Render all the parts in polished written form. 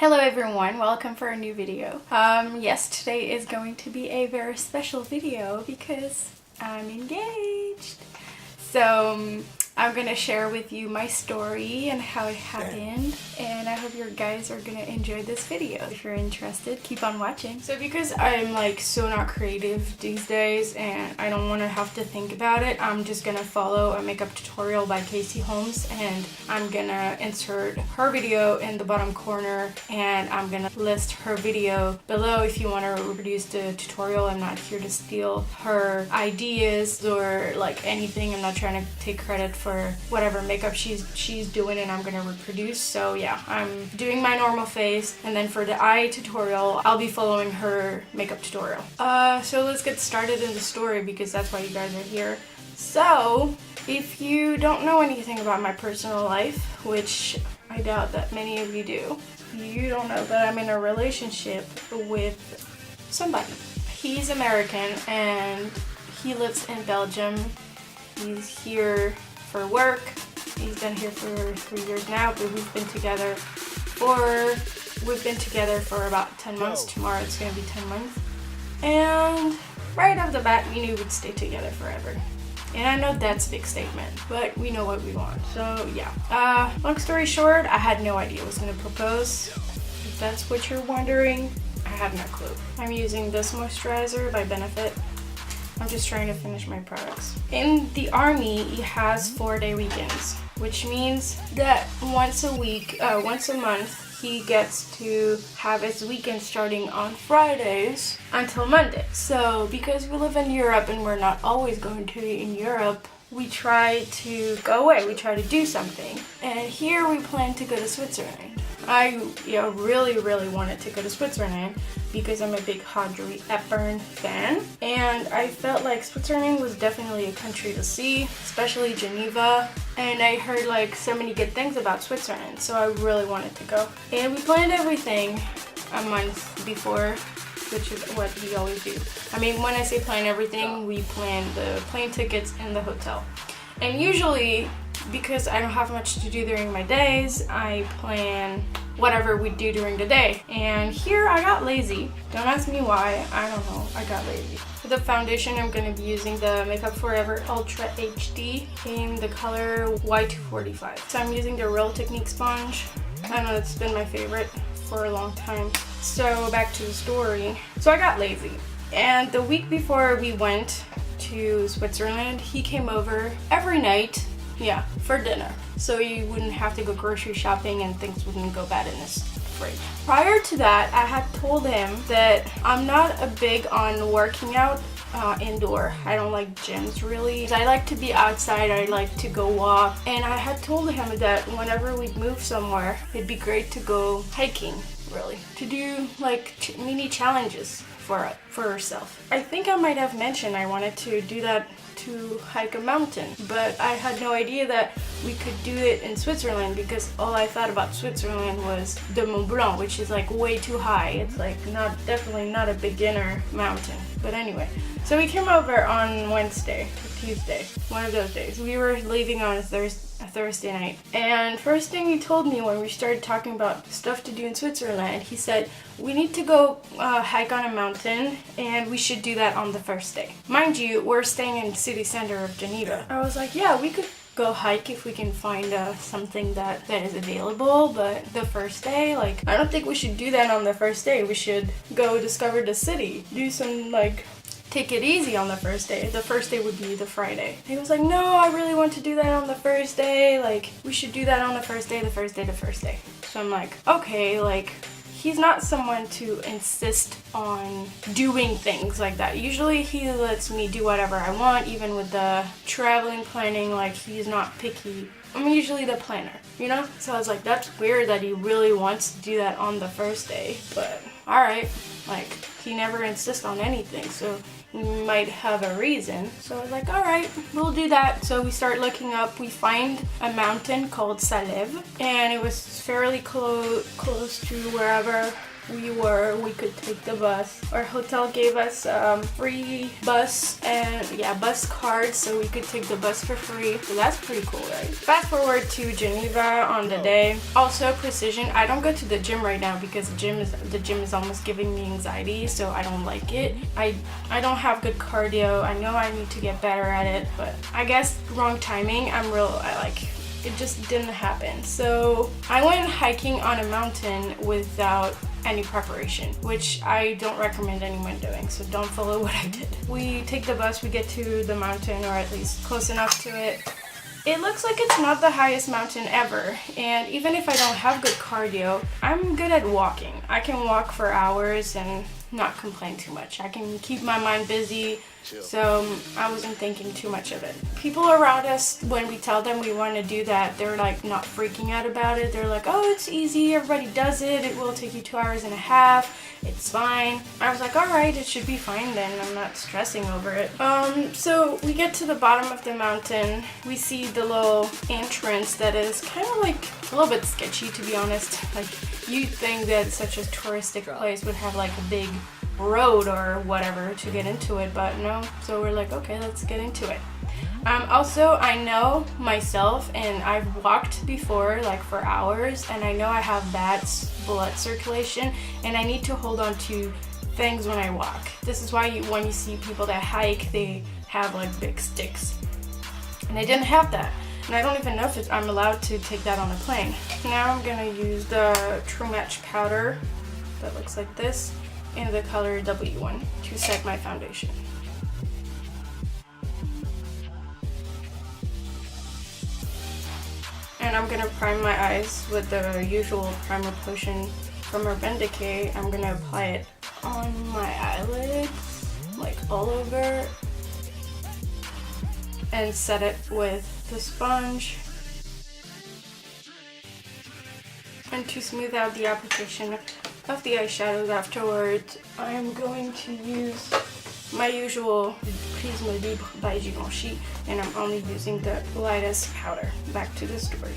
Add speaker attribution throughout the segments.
Speaker 1: Hello everyone, welcome for a new video. Yes, today is going to be a very special video because I'm engaged. So I'm gonna share with you my story and how it happened, and I hope you guys are gonna enjoy this video. If you're interested, keep on watching. So because I'm like so not creative these days and I don't want to have to think about it, I'm just gonna follow a makeup tutorial by Casey Holmes, and I'm gonna insert her video in the bottom corner, and I'm gonna list her video below if you want to reproduce the tutorial. I'm not here to steal her ideas or like anything. I'm not trying to take credit for whatever makeup she's doing, and I'm gonna reproduce. So yeah, I'm doing my normal face, and then for the eye tutorial I'll be following her makeup tutorial. So let's get started in the story because that's why you guys are here. So if you don't know anything about my personal life, which I doubt that many of you do, you don't know that I'm in a relationship with somebody. He's American and he lives in Belgium. He's here for work. He's been here for 3 years now, but we've been together for about 10 months. Tomorrow it's gonna be 10 months. And right off the bat, we knew we'd stay together forever. And I know that's a big statement, but we know what we want. So yeah. Long story short, I had no idea I was gonna propose. If that's what you're wondering, I have no clue. I'm using this moisturizer by Benefit. I'm just trying to finish my products. In the army, he has 4-day weekends, which means that once a month, he gets to have his weekend starting on Fridays until Monday. So because we live in Europe and we're not always going to be in Europe, we try to go away, we try to do something. And here we plan to go to Switzerland. I really wanted to go to Switzerland because I'm a big Audrey Hepburn fan, and I felt like Switzerland was definitely a country to see, especially Geneva, and I heard like so many good things about Switzerland, so I really wanted to go. And we planned everything a month before, which is what we always do. I mean, when I say plan everything, we plan the plane tickets and the hotel. And usually, because I don't have much to do during my days, I plan whatever we do during the day. And here I got lazy. Don't ask me why, I don't know, I got lazy. For the foundation, I'm going to be using the Makeup Forever Ultra HD in the color Y245. So I'm using the Real Technique sponge. I know it's been my favorite for a long time. So back to the story. So I got lazy. And the week before we went to Switzerland, he came over every night, for dinner. So you wouldn't have to go grocery shopping and things wouldn't go bad in this fridge. Prior to that, I had told him that I'm not a big on working out indoor. I don't like gyms really. I like to be outside, I like to go walk. And I had told him that whenever we'd move somewhere, it'd be great to go hiking, really. To do like mini challenges for herself. I think I might have mentioned I wanted to do that, to hike a mountain, but I had no idea that we could do it in Switzerland because all I thought about Switzerland was the Mont Blanc, which is like way too high. It's like definitely not a beginner mountain. But anyway, so we came over on Wednesday, Tuesday, one of those days. We were leaving on a Thursday night, and first thing he told me when we started talking about stuff to do in Switzerland, he said we need to go hike on a mountain, and we should do that on the first day. Mind you, we're staying in the city center of Geneva. I was like, yeah, we could go hike if we can find something that is available, but the first day, like, I don't think we should do that on the first day. We should go discover the city, do some like take it easy on the first day. The first day would be the Friday. He was like, no, I really want to do that on the first day. Like, we should do that on the first day. So I'm like, okay, like, he's not someone to insist on doing things like that. Usually he lets me do whatever I want, even with the traveling planning, like, he's not picky. I'm usually the planner, you know? So I was like, that's weird that he really wants to do that on the first day, but alright. Like, he never insists on anything, so we might have a reason. So I was like, alright, we'll do that. So we start looking up, we find a mountain called Salève, and it was fairly close to wherever we could take the bus. Our hotel gave us free bus and bus cards, so we could take the bus for free. So that's pretty cool, right? Fast forward to Geneva on the day. Also precision. I don't go to the gym right now because the gym is almost giving me anxiety, so I don't like it. I don't have good cardio. I know I need to get better at it, but I guess wrong timing. It just didn't happen. So I went hiking on a mountain without any preparation, which I don't recommend anyone doing, so don't follow what I did. We take the bus, we get to the mountain, or at least close enough to it. It looks like it's not the highest mountain ever, and even if I don't have good cardio, I'm good at walking. I can walk for hours and not complain too much. I can keep my mind busy, so I wasn't thinking too much of it. People around us, when we tell them we want to do that, they're like not freaking out about it. They're like, oh, it's easy, everybody does it, it will take you 2.5 hours, it's fine. I was like, all right, it should be fine then, I'm not stressing over it. So we get to the bottom of the mountain. We see the little entrance that is kind of like a little bit sketchy, to be honest. Like, you'd think that such a touristic place would have like a big road or whatever to get into it, but no. So we're like, okay, let's get into it. Also, I know myself, and I've walked before like for hours, and I know I have bad blood circulation, and I need to hold on to things when I walk. This is why when you see people that hike, they have like big sticks, and I didn't have that. And I don't even know if I'm allowed to take that on a plane. Now I'm gonna use the True Match powder that looks like this in the color W1 to set my foundation. And I'm gonna prime my eyes with the usual primer potion from Urban Decay. I'm gonna apply it on my eyelids, like all over, and set it with the sponge. And to smooth out the application of the eyeshadows afterwards, I'm going to use my usual Prisme Libre by Givenchy, and I'm only using the lightest powder. Back to the story.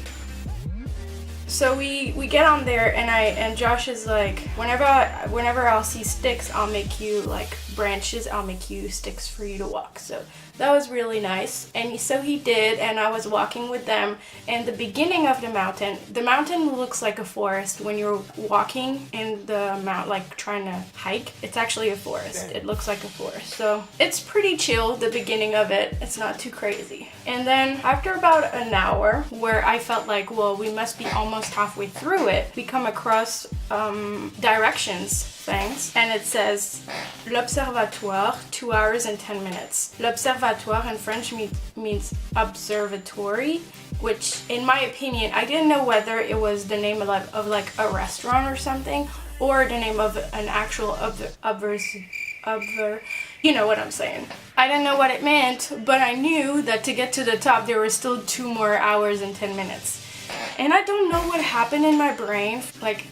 Speaker 1: So we get on there, and Josh is like, whenever I'll see sticks, I'll make you like branches, I'll make you sticks for you to walk. So that was really nice, and so he did, and I was walking with them. And the beginning of the mountain looks like a forest. When you're walking in the mount, like trying to hike, it's actually a forest. It looks like a forest, so it's pretty chill, the beginning of it. It's not too crazy. And then after about an hour, where I felt like, well, we must be almost halfway through it, we come across directions things, and it says l'observatoire, 2 hours and 10 minutes. L'observatoire in French means observatory, which in my opinion, I didn't know whether it was the name of like a restaurant or something, or the name of an actual you know what I'm saying. I didn't know what it meant, but I knew that to get to the top there were still 2 more hours and 10 minutes. And I don't know what happened in my brain. Like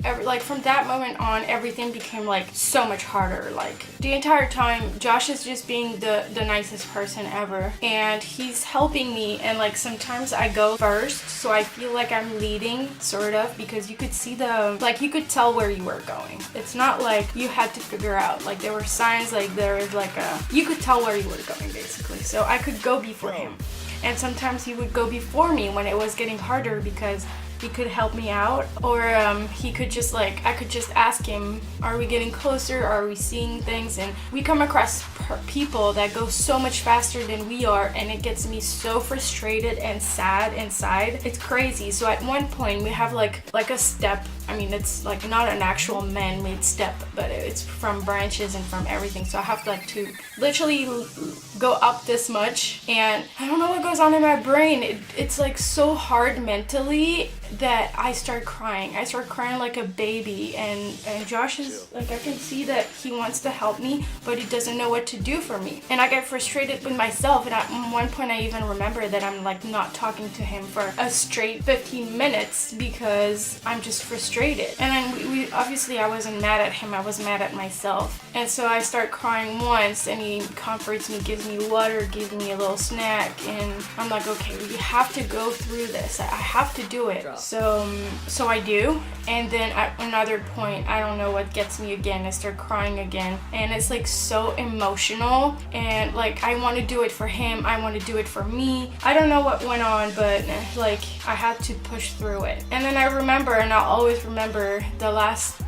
Speaker 1: from that moment on, everything became like so much harder. Like the entire time, Josh is just being the nicest person ever, and he's helping me. And like sometimes I go first, so I feel like I'm leading, sort of, because you could see you could tell where you were going. It's not like you had to figure out. Like there were signs, like there was you could tell where you were going basically. So I could go before him. And sometimes he would go before me when it was getting harder because he could help me out, or he could just I could just ask him, are we getting closer, are we seeing things? And we come across people that go so much faster than we are, and it gets me so frustrated and sad inside. It's crazy. So at one point we have like a step. I mean, it's like not an actual man-made step, but it's from branches and from everything. So I have to literally go up this much, and I don't know what goes on in my brain. It's like so hard mentally that I start crying. I start crying like a baby, and Josh is like, I can see that he wants to help me, but he doesn't know what to do for me. And I get frustrated with myself, and at one point I even remember that I'm like not talking to him for a straight 15 minutes because I'm just frustrated. And then we obviously, I wasn't mad at him, I was mad at myself. And so I start crying once, and he comforts me, gives me water, gives me a little snack, and I'm like, okay, we have to go through this. I have to do it. So I do, and then at another point, I don't know what gets me again. I start crying again, and it's like so emotional, and like I want to do it for him, I want to do it for me. I don't know what went on, but like I had to push through it. And then I remember, and I'll always remember the last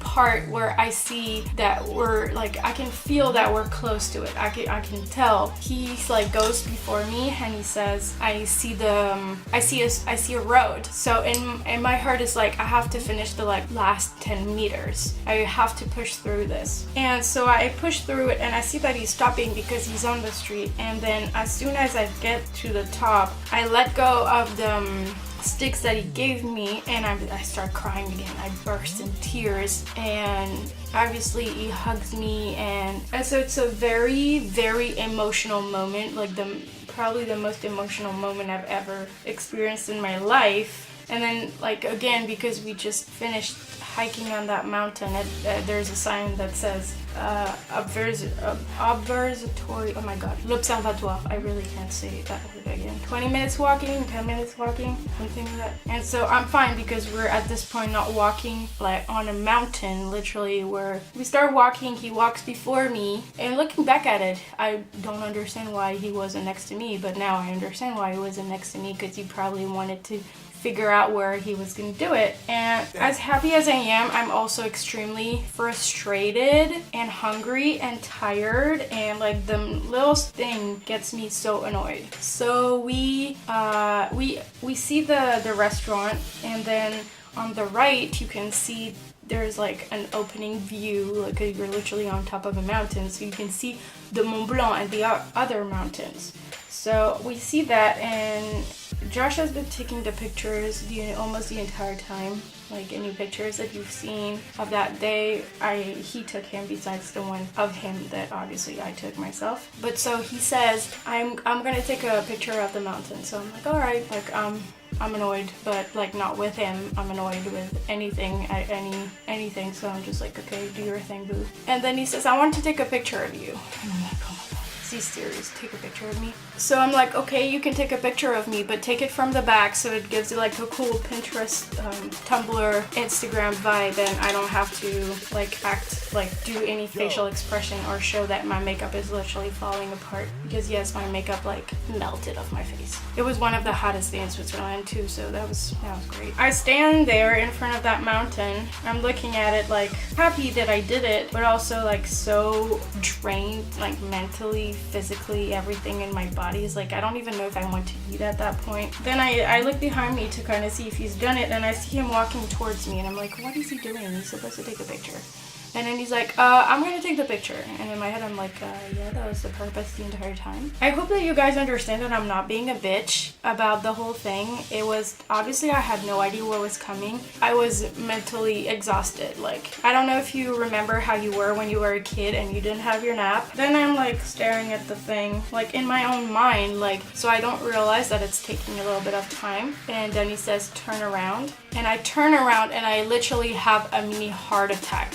Speaker 1: part where I see that we're like, I can feel that we're close to it. I can tell. He's like goes before me and he says, I see a road. So in my heart it's like I have to finish the like last 10 meters. I have to push through this. And so I push through it and I see that he's stopping because he's on the street. And then as soon as I get to the top, I let go of the sticks that he gave me, and I start crying again. I burst in tears, and obviously he hugs me, and so it's a very, very emotional moment, like probably the most emotional moment I've ever experienced in my life. And then like again, because we just finished hiking on that mountain, there's a sign that says observatory, oh my god, l'observatoire. I really can't say that word again. 20 minutes walking, 10 minutes walking, something like that. And so I'm fine because we're at this point not walking like on a mountain, literally, where we start walking, he walks before me, and looking back at it, I don't understand why he wasn't next to me, but now I understand why he wasn't next to me, because he probably wanted to figure out where he was gonna do it. And as happy as I am, I'm also extremely frustrated and hungry and tired, and like the littlest thing gets me so annoyed. So we see the restaurant, and then on the right you can see there's like an opening view, like you're literally on top of a mountain, so you can see the Mont Blanc and the other mountains. So we see that, and Josh has been taking the pictures almost the entire time. Like any pictures that you've seen of that day, he took him, besides the one of him that obviously I took myself. But so he says, I'm gonna take a picture of the mountain. So I'm like, all right, like I'm annoyed, but like not with him. I'm annoyed with anything. So I'm just like, okay, do your thing, boo. And then he says, I want to take a picture of you. And I'm like, oh my god, is he serious? Take a picture of me? So I'm like, okay, you can take a picture of me, but take it from the back so it gives it like a cool Pinterest, Tumblr, Instagram vibe, and I don't have to like act like do any facial expression or show that my makeup is literally falling apart, because yes, my makeup like melted off my face. It was one of the hottest days in Switzerland too, so that was great. I stand there in front of that mountain. I'm looking at it like happy that I did it, but also like so drained, like mentally, physically, everything in my body is like, I don't even know if I want to eat at that point. Then I look behind me to kind of see if he's done it, and I see him walking towards me, and I'm like, what is he doing? He's supposed to take a picture. And then he's like, I'm gonna take the picture. And in my head, I'm like, yeah, that was the purpose the entire time. I hope that you guys understand that I'm not being a bitch about the whole thing. It was, obviously I had no idea what was coming. I was mentally exhausted. Like, I don't know if you remember how you were when you were a kid and you didn't have your nap. Then I'm like staring at the thing, like in my own mind, like, so I don't realize that it's taking a little bit of time. And then he says, turn around. And I turn around and I literally have a mini heart attack.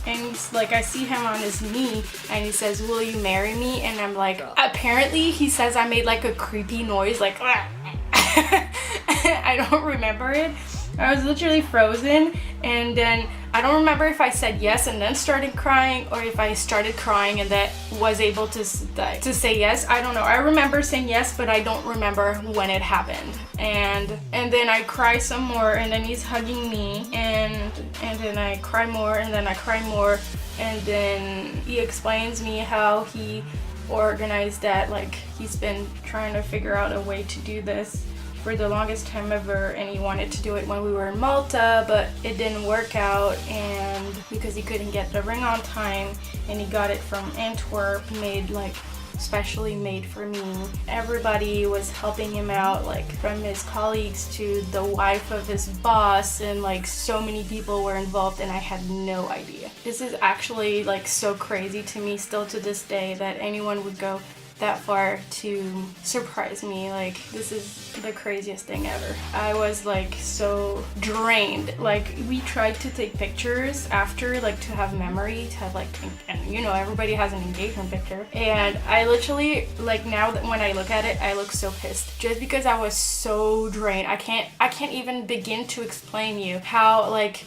Speaker 1: And he's like, I see him on his knee, and he says, will you marry me? And I'm like, apparently he says I made like a creepy noise, like I don't remember it. I was literally frozen, and then I don't remember if I said yes and then started crying, or if I started crying and then was able to say yes. I don't know. I remember saying yes, but I don't remember when it happened. And then I cry some more, and then he's hugging me, and then I cry more, and then I cry more, and then he explains me how he organized that, like he's been trying to figure out a way to do this for the longest time ever, and he wanted to do it when we were in Malta, but it didn't work out, and because he couldn't get the ring on time, and he got it from Antwerp, specially made for me. Everybody was helping him out, like from his colleagues to the wife of his boss, and like so many people were involved, and I had no idea. This is actually like so crazy to me still to this day that anyone would go that far to surprise me. Like, this is the craziest thing ever. I was like so drained. Like, we tried to take pictures after, like to have memory, to have like you know, everybody has an engagement picture. And I literally, like, now that when I look at it, I look so pissed just because I was so drained. I can't even begin to explain you how, like,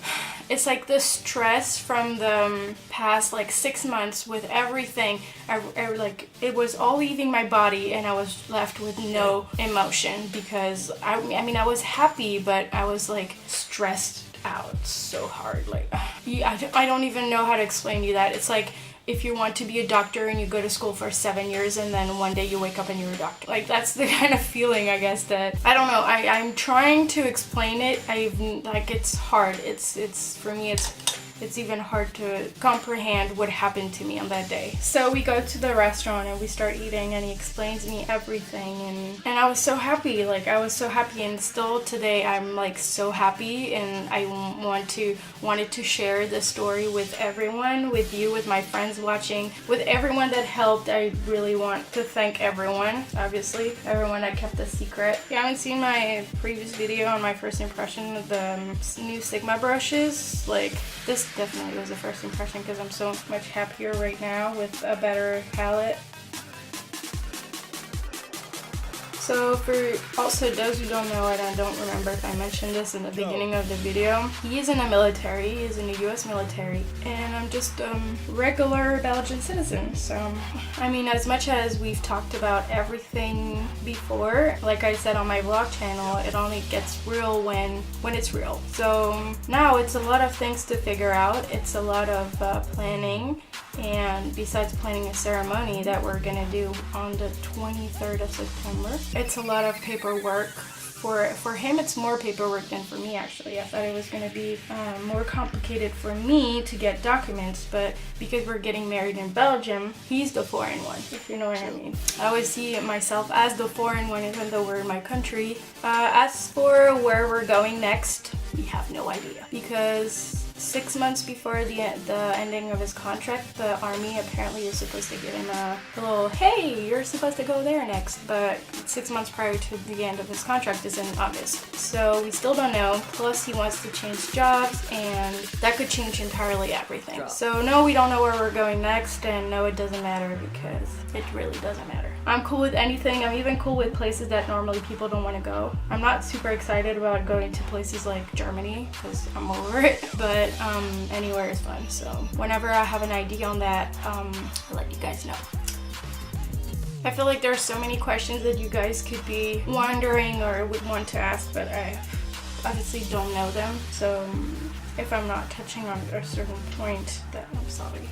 Speaker 1: it's like the stress from the past like 6 months with everything. I like, it was all leaving my body and I was left with no emotion because I mean I was happy, but I was like stressed out so hard. Like, I don't even know how to explain to you that. It's like if you want to be a doctor and you go to school for 7 years and then one day you wake up and you're a doctor. Like, that's the kind of feeling, I guess, that, I don't know, I'm trying to explain it. Like, it's hard. It's for me, it's even hard to comprehend what happened to me on that day. So we go to the restaurant and we start eating and he explains me everything, and I was so happy. Like, I was so happy, and still today I'm like so happy, and I wanted to share the story with everyone, with you, with my friends watching, with everyone that helped. I really want to thank everyone, obviously, everyone that kept the secret. If you haven't seen my previous video on my first impression of the new Sigma brushes, like, this definitely was a first impression because I'm so much happier right now with a better palette. So for also those who don't know it, I don't remember if I mentioned this in the beginning of the video, he is in the military, he is in the US military, and I'm just a regular Belgian citizen. So, I mean, as much as we've talked about everything before, like I said on my vlog channel, it only gets real when it's real. So now it's a lot of things to figure out, it's a lot of planning. And besides planning a ceremony that we're gonna do on the 23rd of September, it's a lot of paperwork. For him, it's more paperwork than for me, actually. I thought it was gonna be more complicated for me to get documents, but because we're getting married in Belgium, he's the foreign one, if you know what I mean. I always see myself as the foreign one, even though we're in my country. As for where we're going next, we have no idea, because 6 months before the ending of his contract, the army apparently is supposed to give him a little, hey, you're supposed to go there next, but 6 months prior to the end of his contract is in August. So we still don't know, plus he wants to change jobs, and that could change entirely everything. So no, we don't know where we're going next, and no, it doesn't matter, because it really doesn't matter. I'm cool with anything. I'm even cool with places that normally people don't want to go. I'm not super excited about going to places like Germany, because I'm over it, but anywhere is fun. So whenever I have an idea on that, I'll let you guys know. I feel like there's so many questions that you guys could be wondering or would want to ask, but I obviously don't know them. So if I'm not touching on a certain point, then I'm sorry.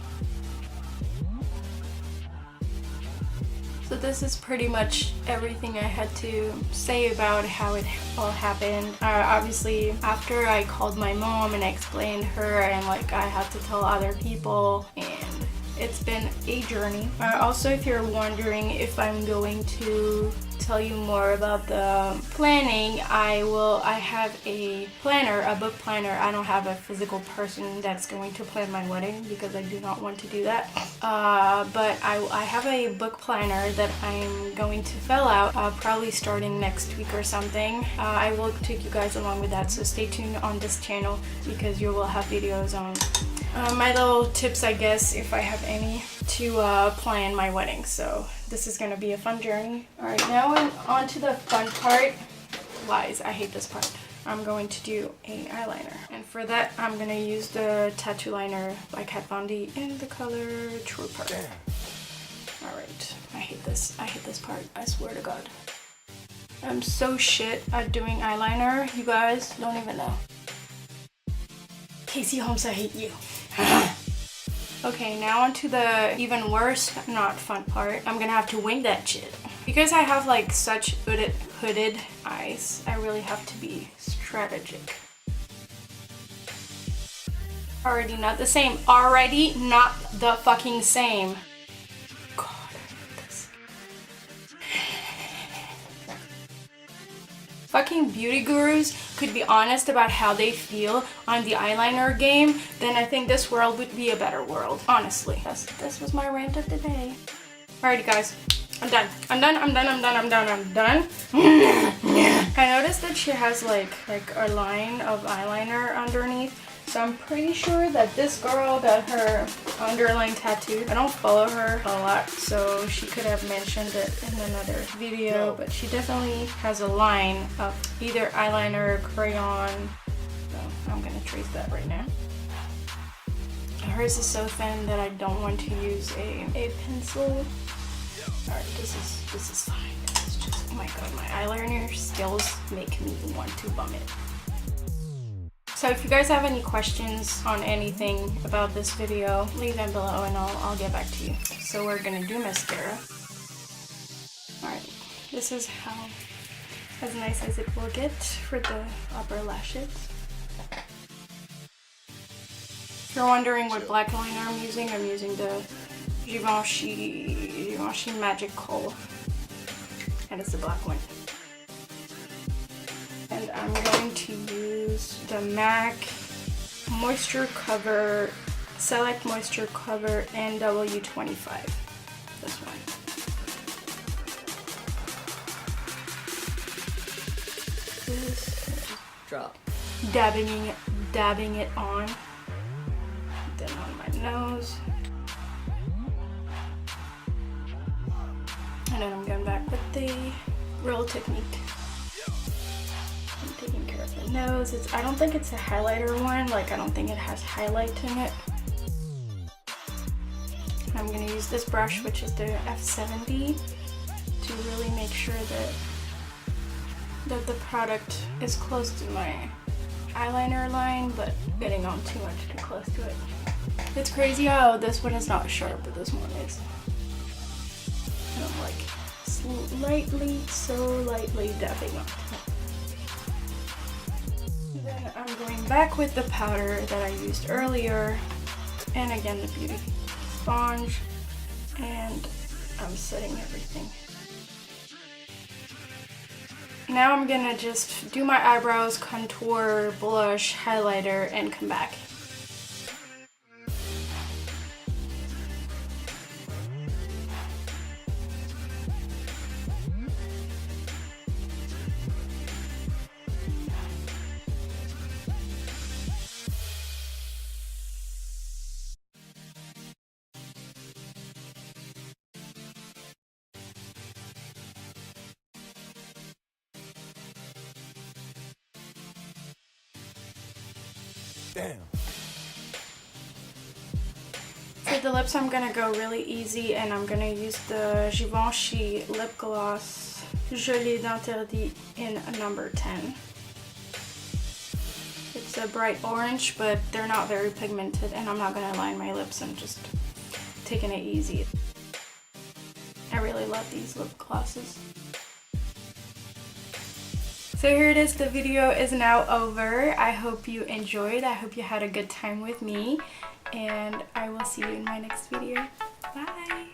Speaker 1: So this is pretty much everything I had to say about how it all happened. Obviously, after I called my mom and I explained her, and like I had to tell other people, and it's been a journey. Also, if you're wondering if I'm going to tell you more about the planning, I have a planner, a book planner. I don't have a physical person that's going to plan my wedding because I do not want to do that. But I have a book planner that I'm going to fill out probably starting next week or something. I will take you guys along with that, so stay tuned on this channel because you will have videos on my little tips, I guess, if I have any, to plan my wedding. So this is gonna be a fun journey. Alright, now on to the fun part. Lies, I hate this part. I'm going to do an eyeliner, and for that I'm gonna use the tattoo liner by Kat Von D in the color Trooper. Alright, I hate this part, I swear to God. I'm so shit at doing eyeliner, you guys don't even know. Casey Holmes, I hate you. Okay, now on to the even worse, not fun part. I'm gonna have to wing that shit. Because I have like such hooded eyes, I really have to be strategic. Already not the same. Already not the fucking same. God, I hate this. Fucking beauty gurus could be honest about how they feel on the eyeliner game, then I think this world would be a better world, honestly. This was my rant of the day. Alrighty guys, I'm done. I'm done. I noticed that she has like a line of eyeliner underneath, So I'm pretty sure that this girl got her underline tattooed. I don't follow her a lot, so she could have mentioned it in another video, but she definitely has a line of either eyeliner or crayon. So I'm gonna trace that right now. Hers is so thin that I don't want to use a pencil. Alright, this is fine. It's just, oh my god, my eyeliner skills make me want to vomit. So if you guys have any questions on anything about this video, leave them below and I'll get back to you. So we're gonna do mascara. Alright, this is as nice as it will get for the upper lashes. If you're wondering what black liner I'm using the Givenchy Magic Kohl, and it's the black one. And I'm going to use the MAC Moisture Cover, Select Moisture Cover NW25. This one. Just drop. Dabbing it on. Then on my nose. And then I'm going back with the roll technique. I'm taking care of the nose. I don't think it's a highlighter one. Like, I don't think it has highlight in it. I'm going to use this brush, which is the F70, to really make sure that the product is close to my eyeliner line, but getting on too close to it. It's crazy how this one is not sharp, but this one is. And I'm like so lightly dabbing up. Then I'm going back with the powder that I used earlier, and again the beauty sponge, and I'm setting everything. Now I'm gonna just do my eyebrows, contour, blush, highlighter, and come back.
Speaker 2: Damn.
Speaker 1: For the lips, I'm gonna go really easy, and I'm gonna use the Givenchy lip gloss Gelée d'Interdit in number 10. It's a bright orange, but they're not very pigmented, and I'm not gonna line my lips. I'm just taking it easy. I really love these lip glosses. So here it is, the video is now over. I hope you enjoyed. I hope you had a good time with me, and I will see you in my next video. Bye!